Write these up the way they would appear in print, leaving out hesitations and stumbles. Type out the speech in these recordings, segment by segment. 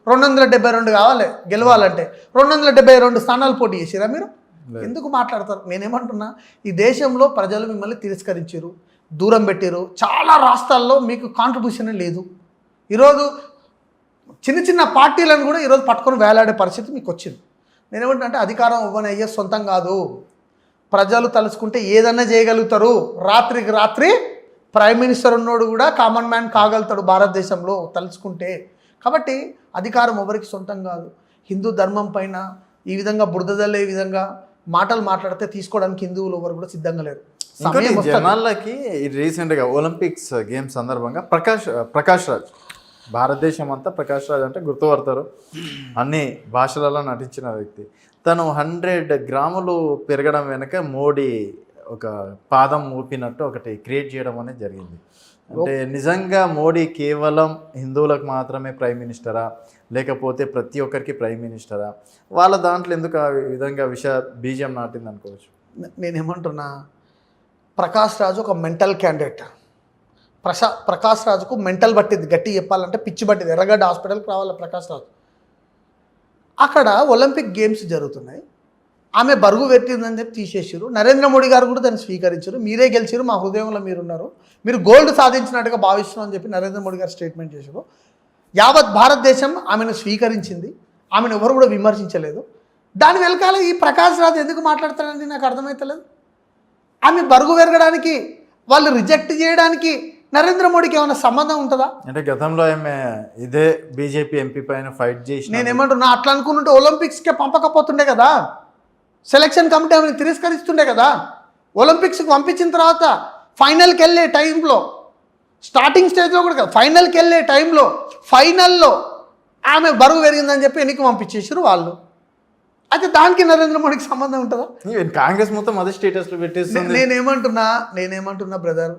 272 కావాలి గెలవాలంటే 272 స్థానాలు పోటీ చేసిరా మీరు? ఎందుకు మాట్లాడతారు? నేనేమంటున్నా, ఈ దేశంలో ప్రజలు మిమ్మల్ని తిరస్కరించారు, దూరం పెట్టారు. చాలా రాష్ట్రాల్లో మీకు కాంట్రిబ్యూషన్ లేదు. ఈరోజు చిన్న చిన్న పార్టీలను కూడా ఈరోజు పట్టుకొని వేలాడే పరిస్థితి మీకు వచ్చింది. నేనేమంటున్నా అంటే అధికారం ఇవ్వనయ్యే సొంతం కాదు. ప్రజలు తలుచుకుంటే ఏదన్నా చేయగలుగుతారు. రాత్రికి రాత్రి ప్రైమ్ మినిస్టర్ ఉన్నోడు కూడా కామన్ మ్యాన్ కాగలుగుతాడు భారతదేశంలో తలుచుకుంటే. కాబట్టి అధికారం ఎవరికి సొంతం కాదు. హిందూ ధర్మం పైన ఈ విధంగా బురదలే విధంగా మాటలు మాట్లాడితే తీసుకోవడానికి హిందువులు ఎవరు కూడా సిద్ధంగా లేరు. జనాలకి రీసెంట్గా ఒలింపిక్స్ గేమ్స్ సందర్భంగా ప్రకాష్ రాజ్, భారతదేశం అంతా ప్రకాష్ రాజ్ అంటే గుర్తుపడతారు. అన్ని భాషలలో నటించిన వ్యక్తి. తను 100 గ్రాములు పెరగడం వెనుక మోడీ ఒక పాదం ఊపినట్టు ఒకటి క్రియేట్ చేయడం అనేది జరిగింది. అంటే నిజంగా మోడీ కేవలం హిందువులకు మాత్రమే ప్రైమ్ మినిస్టరా, లేకపోతే ప్రతి ఒక్కరికి ప్రైమ్ మినిస్టరా? వాళ్ళ దాంట్లో ఎందుకు ఆ విధంగా బీజం నాటింది అనుకోవచ్చు. నేనేమంటున్నా, ప్రకాష్ రాజు ఒక మెంటల్ క్యాండిడేట్. ప్రకాష్ రాజుకు మెంటల్ పట్టింది, గట్టి చెప్పాలంటే పిచ్చి పట్టింది. ఎర్రగడ్డ హాస్పిటల్కి రావాలి ప్రకాష్ రాజు. అక్కడ ఒలింపిక్ గేమ్స్ జరుగుతున్నాయి, ఆమె బరువు పెట్టిందని చెప్పి తీసేసారు. నరేంద్ర మోడీ గారు కూడా దాన్ని స్వీకరించారు. మీరే గెలిచారు, మా హృదయంలో మీరున్నారు, మీరు గోల్డ్ సాధించినట్టుగా భావిస్తున్నాం అని చెప్పి నరేంద్ర మోడీ గారు స్టేట్మెంట్ చేశారు. యావత్ భారతదేశం ఆమెను స్వీకరించింది, ఆమెను ఎవరు కూడా విమర్శించలేదు. దాని వెనకాల ఈ ప్రకాష్ రాజు ఎందుకు మాట్లాడతాడని నాకు అర్థమవుతలేదు. ఆమె బరువు పెరగడానికి, వాళ్ళు రిజెక్ట్ చేయడానికి నరేంద్ర మోడీకి ఏమైనా సంబంధం ఉంటుందా? అంటే గతంలో ఆమె ఇదే బీజేపీ ఎంపీ పైన ఫైట్ చేసి, నేనేమంటున్నా, అట్లా అనుకుంటుంటే ఒలింపిక్స్కే పంపకపోతుండే కదా, సెలక్షన్ కమిటీ ఆమెను తిరస్కరిస్తుండే కదా. ఒలింపిక్స్కి పంపించిన తర్వాత ఫైనల్కి వెళ్ళే టైంలో, స్టార్టింగ్ స్టేజ్లో కూడా కదా, ఫైనల్కి వెళ్ళే టైంలో ఫైనల్లో ఆమె బరువు పెరిగిందని చెప్పి ఎన్నిక పంపించేసారు వాళ్ళు. అయితే దానికి నరేంద్ర మోడీకి సంబంధం ఉంటుందా? కాంగ్రెస్ మొత్తం అదే స్టేటస్లో పెట్టేస్తుంది. నేనేమంటున్నా బ్రదర్,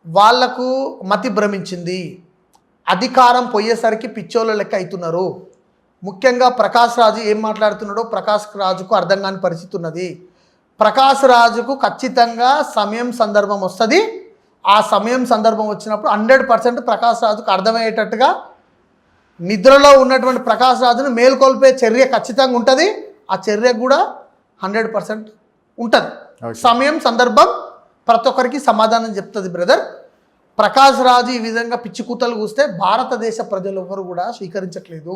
వాళ్లకు మతి భ్రమించింది. అధికారం పోయేసరికి పిచ్చోళ్ళ లెక్క అవుతున్నారు. ముఖ్యంగా ప్రకాష్ రాజు ఏం మాట్లాడుతున్నాడో ప్రకాష్ రాజుకు అర్థం కాని పరిస్థితి ఉన్నది. ప్రకాష్ రాజుకు ఖచ్చితంగా సమయం సందర్భం వస్తుంది. ఆ సమయం సందర్భం వచ్చినప్పుడు 100% ప్రకాష్ రాజుకు అర్థమయ్యేటట్టుగా నిద్రలో ఉన్నటువంటి ప్రకాష్ రాజును మేల్కొల్పే చర్య ఖచ్చితంగా ఉంటుంది. ఆ చర్య కూడా 100% ఉంటుంది. సమయం సందర్భం ప్రతి ఒక్కరికి సమాధానం చెప్తుంది బ్రదర్. ప్రకాష్ రాజు ఈ విధంగా పిచ్చి కూతలు కూస్తే భారతదేశ ప్రజలు ఎవరు కూడా స్వీకరించట్లేదు.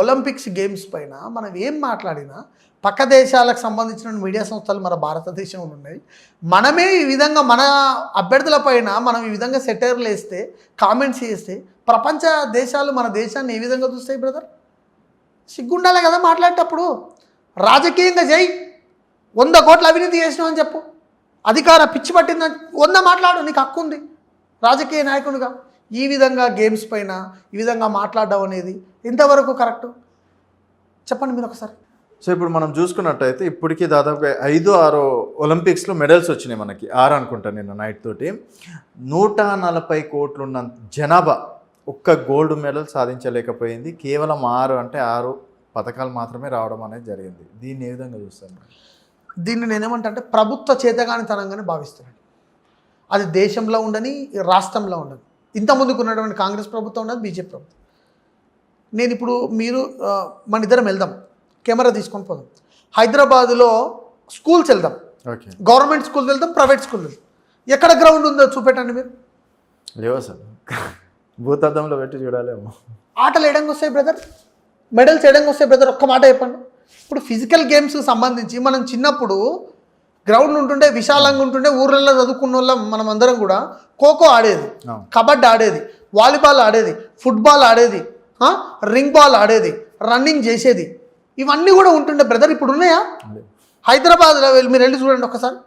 ఒలింపిక్స్ గేమ్స్ పైన మనం ఏం మాట్లాడినా పక్క దేశాలకు సంబంధించిన మీడియా సంస్థలు మన భారతదేశంలో ఉన్నాయి. మనమే ఈ విధంగా మన అభ్యర్థుల పైన మనం ఈ విధంగా సెటైర్లు వేస్తే, కామెంట్స్ చేస్తే ప్రపంచ దేశాలు మన దేశాన్ని ఏ విధంగా చూస్తాయి బ్రదర్? సిగ్గుండాలి కదా మాట్లాడేటప్పుడు. రాజకీయంగా జై 100 కోట్ల అవినీతి చేసినావు అని చెప్పు, అధికార పిచ్చి పట్టిందని 100 మాట్లాడు, నీకు హక్కు ఉంది రాజకీయ నాయకునిగా. ఈ విధంగా గేమ్స్ పైన ఈ విధంగా మాట్లాడడం అనేది ఇంతవరకు కరెక్ట్? చెప్పండి మీరు ఒకసారి. సో ఇప్పుడు మనం చూసుకున్నట్టయితే ఇప్పటికీ దాదాపుగా 5-6 ఒలింపిక్స్లో మెడల్స్ వచ్చినాయి మనకి. 6 అనుకుంటాను నిన్న నైట్ తోటి. 140 కోట్లు ఉన్న జనాభా ఒక్క గోల్డ్ మెడల్ సాధించలేకపోయింది. కేవలం 6 పథకాలు మాత్రమే రావడం అనేది జరిగింది. దీన్ని ఏ విధంగా చూస్తాను? దీన్ని నేనేమంటే ప్రభుత్వ చేతగానితనంగానే భావిస్తున్నాను. అది దేశంలో ఉండని, రాష్ట్రంలో ఉండని. ఇంత ముందుకు ఉన్నటువంటి కాంగ్రెస్ ప్రభుత్వం ఉన్నది, బీజేపీ ప్రభుత్వం. నేను ఇప్పుడు మీరు మన ఇద్దరం వెళ్దాం, కెమెరా తీసుకొని పోదాం. హైదరాబాదులో స్కూల్స్ వెళ్దాం, గవర్నమెంట్ స్కూల్ వెళ్దాం, ప్రైవేట్ స్కూల్ వెళ్దాం. ఎక్కడ గ్రౌండ్ ఉందో చూపెట్టండి మీరు. లేవా సార్? భూతద్దంలో పెట్టి చూడాలేమో. ఆటలు ఏడంగా వస్తాయి బ్రదర్, మెడల్స్ ఏడంగా వస్తాయి బ్రదర్? ఒక్క మాట చెప్పండి. ఇప్పుడు ఫిజికల్ గేమ్స్కి సంబంధించి మనం చిన్నప్పుడు గ్రౌండ్ ఉంటుండే, విశాలంగా ఉంటుండే, ఊర్లలో చదువుకున్న వాళ్ళం మనం అందరం కూడా ఖోఖో ఆడేది, కబడ్డీ ఆడేది, వాలీబాల్ ఆడేది, ఫుట్బాల్ ఆడేది, రింగ్ బాల్ ఆడేది, రన్నింగ్ చేసేది. ఇవన్నీ కూడా ఉంటుండే బ్రదర్. ఇప్పుడు ఉన్నాయా? హైదరాబాద్లో మీరు వెళ్ళి చూడండి ఒకసారి.